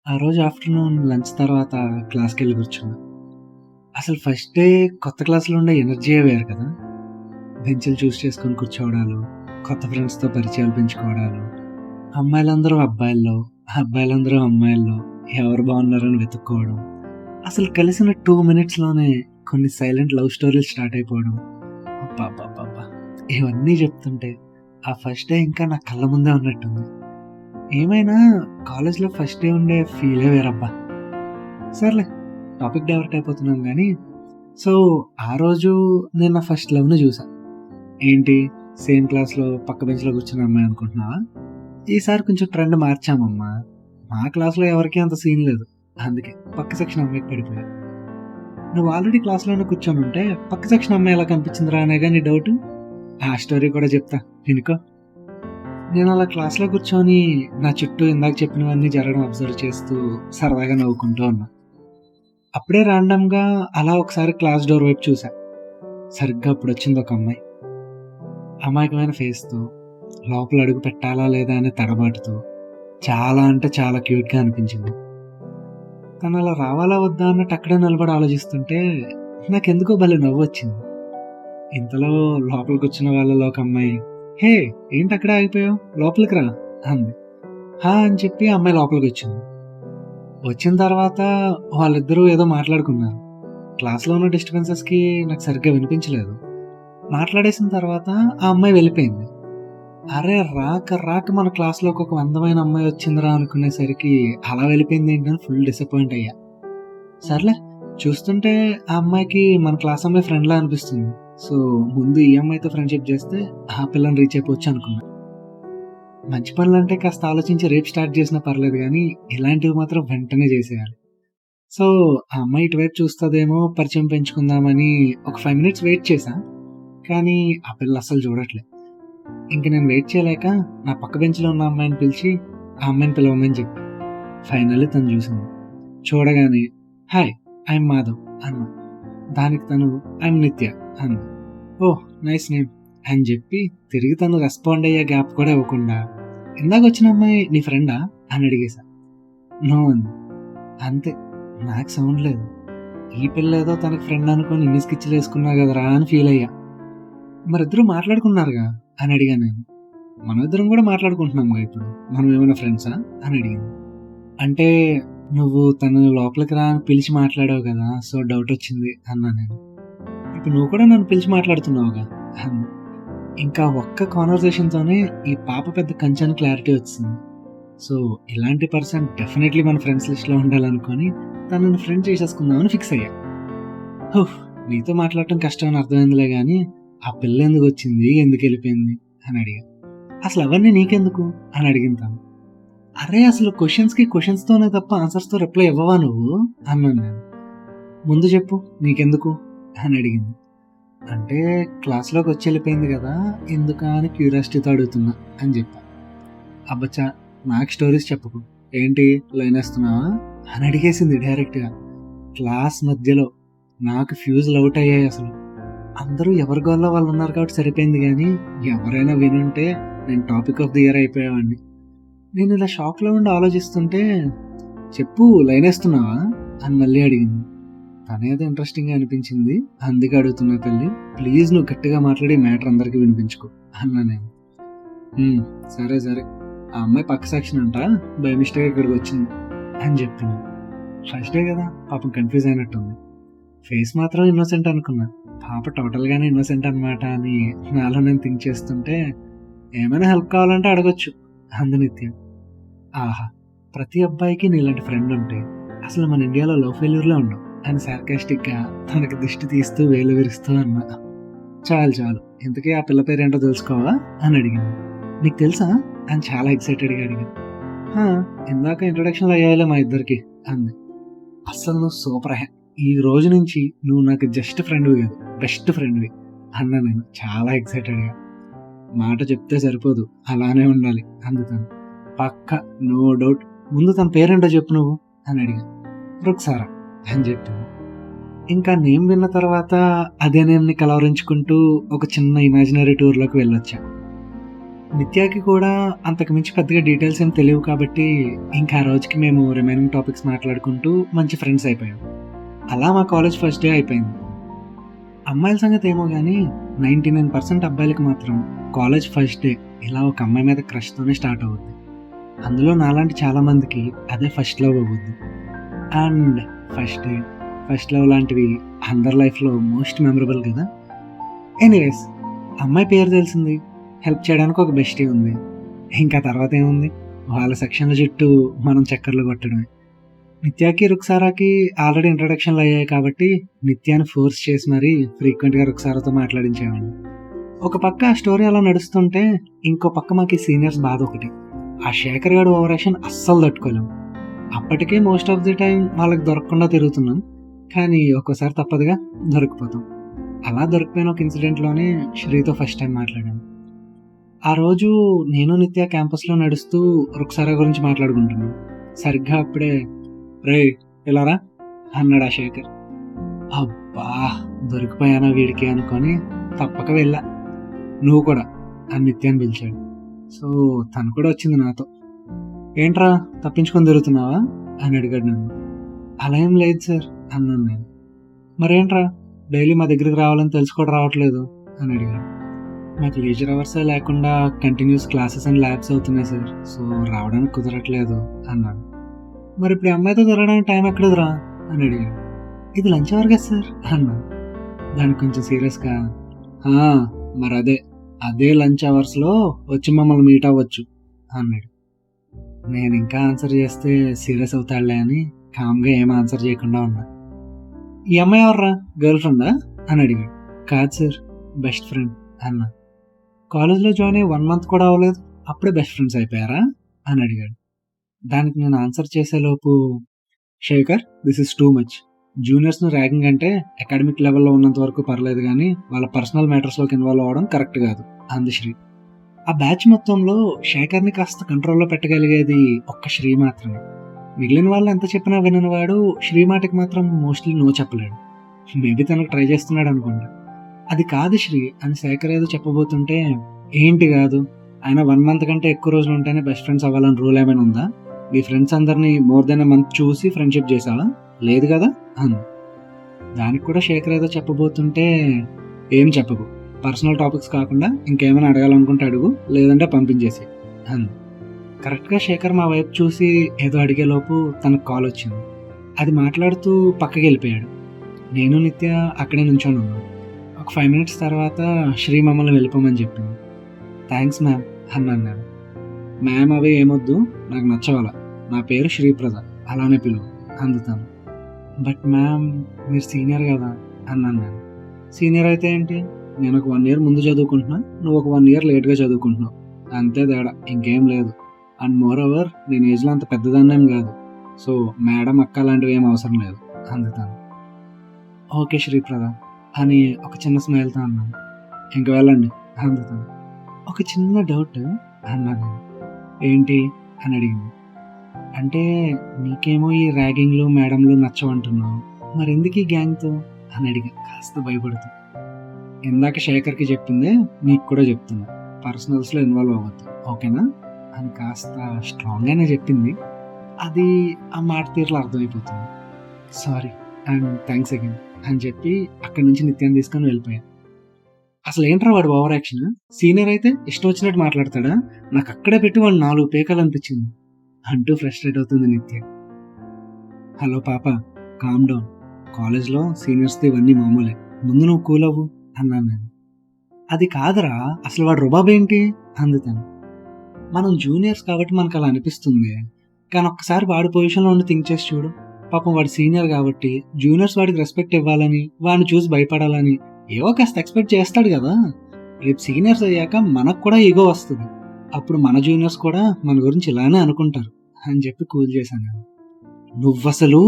ఆ రోజు afternoon lunch తర్వాత క్లాస్‌కెళ్ళి కూర్చున్నా. అసలు ఫస్ట్ డే కొత్త క్లాస్‌లో ఉండే ఎనర్జీయే వేరు కదా! బెంచులు చూస్ చేసుకొని కూర్చోవడాలు, కొత్త ఫ్రెండ్స్‌తో పరిచయాలు పెంచుకోవడాలు, అమ్మాయిలందరూ అబ్బాయిల్లో, అబ్బాయిలందరూ అమ్మాయిల్లో ఎవరు బాగున్నారని వెతుక్కోవడం. అసలు కలిసిన 2 మినిట్స్‌లోనే కొన్ని సైలెంట్ లవ్ స్టోరీలు స్టార్ట్ అయిపోవడం. అబ్బబ్బబ్బబ్బా! ఇవన్నీ చెప్తుంటే ఆ ఫస్ట్ డే ఇంకా నా కళ్ళ ముందే ఉన్నట్టుంది. ఏమైనా కాలేజ్‌లో ఫస్ట్ డే ఉండే ఫీలే వేరబ్బా! సర్లే టాపిక్ డైవర్ట్ అయిపోతున్నాం గానీ, సో, ఆ రోజు నేను నా ఫస్ట్ లవ్‌ని జూసా. ఏంటి సేమ్ క్లాస్‌లో పక్క బెంచ్‌లో కూర్చున్న అమ్మాయి అనుకుంటున్నావా? ఈసారి కొంచెం ట్రెండ్ మార్చామమ్మా. మా క్లాస్‌లో ఎవరికీ అంత సీన్ లేదు. అందుకే పక్క సెక్షన్ అమ్మాయికి పడిపోయా. నువ్వు ఆల్రెడీ క్లాస్‌లోనే కూర్చొనుంటే పక్క సెక్షన్ అమ్మాయి ఎలా కనిపించిందిరా అనేగా నీ డౌటు? ఆ స్టోరీ కూడా చెప్తా వినుకో. నేనలా క్లాస్‌లో కూర్చొని నా చుట్టూ ఇందాక చెప్పినవన్నీ జరగడం అబ్జర్వ్ చేస్తూ సరదాగా నవ్వుకుంటూ ఉన్నా. అప్పుడే రాండమ్‌గా అలా ఒకసారి క్లాస్ డోర్ వైపు చూసా. సరిగ్గా అప్పుడొచ్చింది ఒక అమ్మాయి. అమాయకమైన ఫేస్‌తో, లోపల అడుగు పెట్టాలా లేదా అనే తడబాటుతో, చాలా అంటే చాలా క్యూట్‌గా అనిపించింది. తనలా రావాలా వద్దా అన్నట్టు అక్కడే నిలబడి ఆలోచిస్తుంటే, నాకెందుకో భలే నవ్వొచ్చింది. ఇంతలో లోపల కూర్చున్న వాళ్ళలో ఒక అమ్మాయి, "హే! ఏంటక్కడే ఆగిపోయావు? లోపలికి రా" అంది. "హా!" అని చెప్పి ఆ అమ్మాయి లోపలికొచ్చింది. వచ్చిన తర్వాత వాళ్ళిద్దరూ ఏదో మాట్లాడుకున్నారు. క్లాస్‌లో ఉన్న డిస్టర్బెన్సెస్‌కి నాకు సరిగ్గా వినిపించలేదు. మాట్లాడేసిన తర్వాత ఆ అమ్మాయి వెళ్ళిపోయింది. అరే! రాక రాక మన క్లాస్‌లోకి ఒక అందమైన అమ్మాయి వచ్చిందిరా అనుకునేసరికి అలా వెళ్ళిపోయిందేంటని ఫుల్ డిసప్పాయింట్ అయ్యా. సర్లే చూస్తుంటే ఆ అమ్మాయికి మన క్లాస్ అమ్మాయి ఫ్రెండ్‌లా అనిపిస్తుంది. సో, ముందు ఈ అమ్మాయితో ఫ్రెండ్‌షిప్ చేస్తే ఆ పిల్లని రీచ్ అయిపోవచ్చు అనుకున్నా. మంచి పనులంటే కాస్త ఆలోచించి రేపు స్టార్ట్ చేసినా పర్లేదు గానీ, ఇలాంటివి మాత్రం వెంటనే చేసేయాలి. సో, ఆ అమ్మాయి ఇటువైపు చూస్తదేమో పరిచయం పెంచుకుందామని ఒక 5 మినిట్స్ వెయిట్ చేశా. కానీ ఆ పిల్ల అస్సలు చూడట్లే. ఇంక నేను వెయిట్ చేయలేక నా పక్క బెంచ్‌లో ఉన్న అమ్మాయిని పిలిచి, ఆ అమ్మాయిని పిలవమని చెప్పా. ఫైనల్లీ తను చూసింది. చూడగానే హాయ్! ఐయామ్ మాధవ్ అన్నా. దానికి తను ఐయామ్ నిత్య అంది. ఓహ్! నైస్ నేమ్ అని చెప్పి తిరిగి తను రెస్పాండ్ అయ్యే గ్యాప్ కూడా ఇవ్వకుండా, ఇందాకొచ్చిన అమ్మాయి నీ ఫ్రెండా? అని అడిగేశా. నో అంది. అంతే. నాకు సౌండ్ లేదు. ఈ పిల్లేదో తనకి ఫ్రెండ్ అనుకోని ఇన్ని స్కెచ్‌లేసుకున్నా గదరా అని ఫీల్ అయ్యా. మరిద్దరూ మాట్లాడుకున్నారుగా అని అడిగా నేను. మనమిద్దరం గూడా మాట్లాడుకుంటున్నాంగా ఇప్పుడు. మనం ఏమైనా ఫ్రెండ్సా? అని అడిగింది. అంటే నువ్వు తనని లోపలికి రా అని పిలిచి మాట్లాడావు గదా! సో, డౌటొచ్చింది అన్నా నేను. ఇప్పుడు నువ్వు కూడా నన్ను పిలిచి మాట్లాడుతున్నావుగా అంది. ఇంకా ఒక్క కాన్వర్జేషన్‌తోనే ఈ పాప పెద్ద కంచని క్లారిటీ వచ్చిసింది. సో, ఇలాంటి పర్సన్ డెఫినైట్‌లీ మన ఫ్రెండ్స్ లిస్ట్‌లో ఉండాలనుకోని తనని ఫ్రెండ్ చేసేసుకుందామని ఫిక్స్ అయ్యా. హుఫ్! నీతో మాట్లాడటం కష్టం అని అర్థమైందిలే గానీ, ఆ పిల్ల ఎందుకొచ్చింది? ఎందుకెళ్ళిపోయింది? అని అడిగా. అసలవన్నీ నీకెందుకు? అని అడిగింది తను. అరే! అసలు క్వెషన్స్‌తోనే తప్ప ఆన్సర్స్‌తో రిప్లై ఇవ్వవా నువ్వు? అన్నాను నేను. ముందు చెప్పు నీకెందుకు? అని అడిగింది. అంటే క్లాస్‌లోకొచ్చి ఎళ్ళిపోయింది గదా! ఎందుకా అని క్యూరియాసిటీతో అడుగుతున్నా అని జెప్పా. అబ్బచ్చా! నాకు స్టోరీస్ చెప్పకు. ఏంటి లైనేస్తున్నావా? అని అడిగేసింది డైరెక్ట్‌గా. క్లాస్ మధ్యలో. నాకు ఫ్యూజులు ఔట్ అయ్యాయసలు. అందరూ ఎవరి గోలలో వాళ్ళున్నారు కాబట్టి సరిపోయింది గానీ, ఎవరైనా వినుంటే నేను టాపిక్ ఆఫ్ ది ఇయర్ అయిపోయేవాడిని. నేనిలా షాక్‌లో ఉండి ఆలోచిస్తుంటే, "చెప్పు లైనేస్తున్నావా?" అని మళ్ళీ అడిగింది. తనేదో ఇంట్రెస్టింగ్‌గా అనిపించింది. అందుకే అడుగుతున్నా తల్లి. ప్లీజ్ నువ్వు గట్టిగా మాట్లాడి మ్యాటర్ అందరికి వినిపించుకో అన్నా నేను. "హ్మ్. సరే, సరే. ఆ అమ్మాయి పక్క సెక్షన్ అంట. బై మిస్టేక్ ఇక్కడికొచ్చింది" అని చెప్పింది. ఫస్ట్ డే గదా! పాపం కన్‌ఫ్యూజ్ అయినట్టుంది. ఫేస్ మాత్రం ఇన్నోసెంట్ అనుకున్నా. పాప టోటల్‌గానే ఇన్నోసెంట్ అనమాట అని నాలో నేను థింక్ చేస్తుంటే, "ఏమైనా హెల్ప్ కావాలంటే అడగొచ్చు" అంది నిత్య. ఆహా! ప్రతి అబ్బాయికి నీలాంటి ఫ్రెండుంటే అసలు మన ఇండియాలో లవ్ ఫెయిల్యూర్‌లే ఉండవు అని సార్కాస్టిక్‌గా తనకి దిష్టి తీస్తూ వేలు విరుస్తూ అన్నా. చాలు చాలు. ఇంతకీ ఆ పిల్ల పేరేంటో తెలుసుకోవా? అని అడిగింది. నీకు తెలుసా? అని చాలా ఎక్సైటెడ్‌గా అడిగా. ఆ! ఇందాక ఇంట్రొడక్షన్‌లో అయ్యాయిలే మా ఇద్దరికి అంది. అస్సలు నువ్వు సూపరే! ఈ రోజు నుంచి నువ్వు నాకు జస్ట్ ఫ్రెండ్‌వి కాదు, బెస్ట్ ఫ్రెండ్‌వి అన్నా నేను చాలా ఎక్సైటెడ్‌గా. మాట చెప్తే సరిపోదు. అలానే ఉండాలి అంది తను. పక్కా నో డౌట్. ముందు తన పేరేంటో చెప్పు నువ్వు అని అడిగా. రుక్సారా అని చెప్పింది. ఇంకా నేమ్ విన్న తర్వాత అదే నేమ్‌ని కలవరించుకుంటూ ఒక చిన్న ఇమాజినరీ టూర్‌లోకి వెళ్ళొచ్చా. నిత్యాకి కూడా అంతకు మించి పెద్దగా డీటెయిల్స్ ఏం తెలియవు కాబట్టి ఇంకా ఆ రోజుకి మేము రిమైనింగ్ టాపిక్స్ మాట్లాడుకుంటూ మంచి ఫ్రెండ్స్ అయిపోయాం. అలా మా కాలేజ్ ఫస్ట్ డే అయిపోయింది. అమ్మాయిల సంగతి ఏమో గానీ 99% అబ్బాయిలకి మాత్రం కాలేజ్ ఫస్ట్ డే ఇలా ఒక అమ్మాయి మీద క్రష్‌తోనే స్టార్ట్ అవుద్ది. అందులో నాలాంటి చాలా మందికి అదే ఫస్ట్ లవ్ అవుద్ది. And first day, first love లాంటివి అందరి లైఫ్‌లో మోస్ట్ మెమరబుల్ కదా! ఎనీవేస్ అమ్మాయి పేరు తెలిసింది. హెల్ప్ చేయడానికి ఒక బెస్టీ ఉంది. ఇంకా తర్వాత ఏముంది? వాళ్ళ సెక్షన్‌ల చుట్టూ మనం చక్కర్లు కొట్టడమే. నిత్యాకి, రుక్సారాకి ఆల్రెడీ ఇంట్రడక్షన్‌లు అయ్యాయి కాబట్టి నిత్యాని ఫోర్స్ చేసి మరీ ఫ్రీక్వెంట్‌గా రుక్సారాతో మాట్లాడించేవాడిని. ఒక పక్క ఆ స్టోరీ అలా నడుస్తుంటే ఇంకో పక్క మాకు ఈ సీనియర్స్ బాధ ఒకటి. ఆ శేఖర్ గాడి ఓవర్ యాక్షన్ అస్సలు తట్టుకోలేం. అప్పటికే మోస్ట్ ఆఫ్ ది టైం వాళ్ళకి దొరకకుండా తిరుగుతున్నాం. కానీ ఒక్కోసారి తప్పదుగా దొరికిపోతాం. అలా దొరికిపోయిన ఒక ఇన్సిడెంట్‌లోనే శ్రీతో ఫస్ట్ టైం మాట్లాడాను. ఆ రోజు నేను నిత్య క్యాంపస్‌లో నడుస్తూ రుక్సారా గురించి మాట్లాడుకుంటున్నాం. సరిగ్గా అప్పుడే "రేయ్! ఇలా రా" అన్నాడు ఆ శేఖర్. అబ్బా! దొరికిపోయానా వీడికి అనుకోని తప్పక వెళ్ళా. "నువ్వు కూడా" అని నిత్యాని పిలిచాడు. సో తను కూడా వచ్చింది నాతో. "ఏంట్రా తప్పించుకొని తిరుగుతున్నావా?" అని అడిగాడు నన్ను. "అలా ఏం లేదు సార్" అన్నాను నేను. "మరేంట్రా డైలీ మా దగ్గరికి రావాలని తెలిసి కూడా రావట్లేదు" అని అడిగాడు. "మాకు లీజర్ అవర్సే లేకుండా కంటిన్యూస్ క్లాసెస్ అండ్ ల్యాబ్స్ అవుతున్నాయి సార్. సో రావడానికి కుదరట్లేదు" అన్నాను. "మరి ఇప్పుడు ఈ అమ్మాయితో తిరగడానికి టైం ఎక్కడిదిరా" అని అడిగాడు. "ఇది లంచ్ అవర్ కదా సార్" అన్నాను. దానికి కొంచెం సీరియస్‌గా "ఆ! అదే లంచ్ అవర్స్‌లో వచ్చి మమ్మల్ని మీట్ అవ్వచ్చు" అన్నాడు. నేను ఇంకా ఆన్సర్ చేస్తే సీరియస్ అవుతాడులే అని కామ్‌గా ఏం ఆన్సర్ చేయకుండా ఉన్నా. "ఈ అమ్మాయి ఎవర్రా? గర్ల్ ఫ్రెండా?" అని అడిగాడు. "కాదు సార్, బెస్ట్ ఫ్రెండ్" అన్నా. "కాలేజ్‌లో జాయిన్ అయ్యి 1 మంత్ కూడా అవ్వలేదు. అప్పుడే బెస్ట్ ఫ్రెండ్స్ అయిపోయారా?" అని అడిగాడు. దానికి నేను ఆన్సర్ చేసేలోపు "Shekhar, this is too much. జూనియర్స్‌ని ర్యాగింగ్ అంటే అకాడమిక్ లెవెల్‌లో ఉన్నంత వరకు పర్లేదు గానీ వాళ్ళ పర్సనల్ మ్యాటర్స్‌లోకి ఇన్వాల్వ్ అవ్వడం కరెక్ట్ కాదు" అంది శ్రీ. ఆ బ్యాచ్ మొత్తంలో శేఖర్‌ని కాస్త కంట్రోల్‌లో పెట్టగలిగేది ఒక్క శ్రీ మాత్రమే. మిగిలిన వాళ్ళు ఎంత చెప్పినా విననివాడు శ్రీ మాటకి మాత్రం మోస్ట్‌లీ నో చెప్పలేడు. మేబీ తనకు ట్రై చేస్తున్నాడు అనుకుంటా. "అది కాదు శ్రీ" అని శేఖర్ ఏదో చెప్పబోతుంటే "ఏంటి కాదు? అయినా 1 మంత్ కంటే ఎక్కువ రోజులు ఉంటేనే బెస్ట్ ఫ్రెండ్స్ అవ్వాలని రూల్ ఏమైనా ఉందా? మీ ఫ్రెండ్స్ అందరిని మోర్ దెన్ ఎ మంత్ చూసి ఫ్రెండ్‌షిప్ చేసావా? లేదు కదా" అంది. దానికి కూడా శేఖర్ ఏదో చెప్పబోతుంటే "ఏం చెప్పకు. పర్సనల్ టాపిక్స్ కాకుండా ఇంకేమైనా అడగాలనుకుంటే అడుగు, లేదంటే పంపించేసేయ్" అంది. కరెక్ట్‌గా శేఖర్ మా వైపు చూసి ఏదో అడిగేలోపు తనకు కాల్ వచ్చింది. అది మాట్లాడుతూ పక్కకెళ్ళిపోయాడు. నేను, నిత్య అక్కడే నుంచొని ఉన్నాం. ఒక 5 మినిట్స్ తర్వాత శ్రీ మమ్మల్ని వెళ్ళిపోమని చెప్పింది. "థ్యాంక్స్ మ్యామ్" అన్నాను నేను. "మ్యామ్ అవి ఏమొద్దు, నాకు నచ్చవలా. నా పేరు శ్రీప్రద, అలానే పిలువు" అంది తను. "బట్ మ్యామ్ మీరు సీనియర్ కదా" అన్నాను నేను. "సీనియర్ అయితే ఏంటి? నేను ఒక 1 ఇయర్ ముందు చదువుకుంటున్నా, నువ్వు ఒక 1 ఇయర్ లేట్‌గా చదువుకుంటున్నావు. అంతే తేడా, ఇంకేం లేదు. అండ్ మోర్ ఓవర్ నేను ఏజ్‌లో అంత పెద్దదాన్నేం కాదు. సో మేడం, అక్క లాంటివి ఏం అవసరం లేదు" అంది తను. "ఓకే శ్రీప్రద" అని ఒక చిన్న స్మైల్‌తో అన్నాను. "ఇంక వెళ్ళండి" అంది తను. "ఒక చిన్న డౌట్" అన్నాను నేను. "ఏంటి?" అని అడిగింది. "అంటే నీకేమో ఈ ర్యాగింగ్‌లు, మేడంలు నచ్చవంటున్నావు. మరెందుకు ఈ గ్యాంగ్‌తో" అని అడిగా కాస్త భయపడుతూ. "ఇందాక శేఖర్‌కి చెప్పిందే నీకు కూడా చెప్తున్నా. పర్సనల్స్‌లో ఇన్వాల్వ్ అవ్వద్దు. ఓకేనా" అని కాస్త స్ట్రాంగ్‌గానే చెప్పింది. అది ఆ మాట తీరులో అర్థమైపోతుంది. "సారీ అండ్ థ్యాంక్స్ అగైన్" అని చెప్పి అక్కడి నుంచి నిత్యాన్ని తీసుకొని వెళ్ళిపోయా. అసలేంట్రా వాడి ఓవర్ యాక్షన్? సీనియర్ అయితే ఇష్టం వచ్చినట్టు మాట్లాడతాడా? నాకక్కడే పెట్టి వాడిని 4 పీకాలనిపించింది అంటూ ఫ్రస్ట్రేట్ అవుతుంది నిత్య. "హలో పాప, కామ్ డౌన్. కాలేజ్‌లో సీనియర్స్‌తో ఇవన్నీ మామూలే. ముందు నువ్వు కూల్ అవ్వు" అన్నాను నేను. "అది కాదురా, అసలు వాడి రుబాబేంటి?" అంది తను. "మనం జూనియర్స్ కాబట్టి మనకలా అనిపిస్తుంది. కానీ ఒక్కసారి వాడి పొజిషన్‌లో ఉండి థింక్ చేసి చూడు. పాపం వాడు సీనియర్ కాబట్టి జూనియర్స్ వాడికి రెస్పెక్ట్ ఇవ్వాలని, వాడిని చూసి భయపడాలని ఏవో కాస్త ఎక్స్‌పెక్ట్ చేస్తాడు గదా! రేపు సీనియర్స్ అయ్యాక మనకు కూడా ఇగో వస్తది. అప్పుడు మన జూనియర్స్ కూడా మన గురించి ఇలానే అనుకుంటారు" అని చెప్పి కూల్ చేశాను నేను. "నువ్వసలు"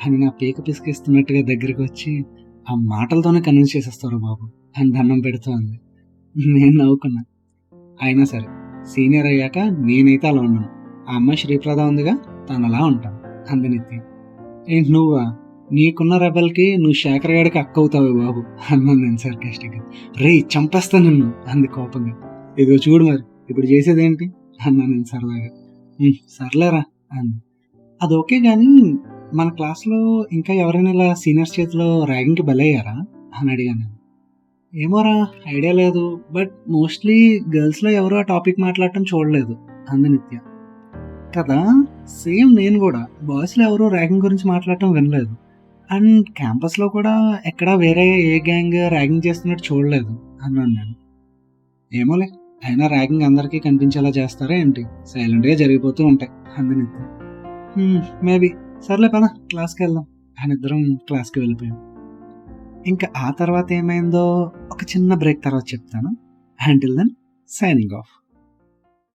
అని నా పీక పిసికిస్తున్నట్టుగా దగ్గరికొచ్చి "ఆ మాటలతోనే కన్విన్స్ చేసేస్తావురా బాబు" అని దండం పెడుతూ అంది. నేను నవ్వుకున్నా. "అయినా సరే సీనియర్ అయ్యాక నేనైతే అలా ఉండను. ఆ అమ్మాయి శ్రీప్రద ఉందిగా, తనలా ఉంటాను" అంది నిత్య. "ఏంటి నువ్వా? నీకున్న రెబెల్‌కి నువ్వు శేఖర్ గాడికి అక్కవుతావే బాబు" అన్నాను నేను సర్కాస్టిక్‌గా. "రేయ్ చంపేస్తా నిన్ను" అంది కోపంగా. "ఇదిగో చూడు మరి, ఇప్పుడు చేసేదేంటి అన్నా నేను సరదాగా. సర్లేరా అంది. అది ఓకే గానీ మన క్లాస్‌లో ఇంకా ఎవరైనా ఇలా సీనియర్స్ చేతిలో ర్యాగింగ్‌కి బలయ్యారా అని అడిగాను నేను. ఏమోరా ఐడియా లేదు. బట్ మోస్ట్‌లీ గర్ల్స్‌లో ఎవరు ఆ టాపిక్ మాట్లాడటం చూడలేదు అంది నిత్య. కదా! సేమ్ నేను గూడా. బాయ్స్‌లో ఎవరు ర్యాగింగ్ గురించి మాట్లాడటం వినలేదు. అండ్ క్యాంపస్‌లో కూడా ఎక్కడా వేరే ఏ గ్యాంగ్ ర్యాగింగ్ చేస్తున్నట్టు చూడలేదు అన్నాను నేను. ఏమోలే అయినా ర్యాగింగ్ అందరికీ కనిపించేలా చేస్తారా ఏంటి? సైలెంట్‌గా జరిగిపోతూ ఉంటాయి అంది నిత్య. మేబీ. సర్లే పద క్లాస్‌కెళ్దాం అని ఇద్దరం క్లాస్‌కి వెళ్ళిపోయాం. ఇంకా ఆ తర్వాత ఏమైందో ఒక చిన్న బ్రేక్ తర్వాత చెప్తాను. Until then signing of.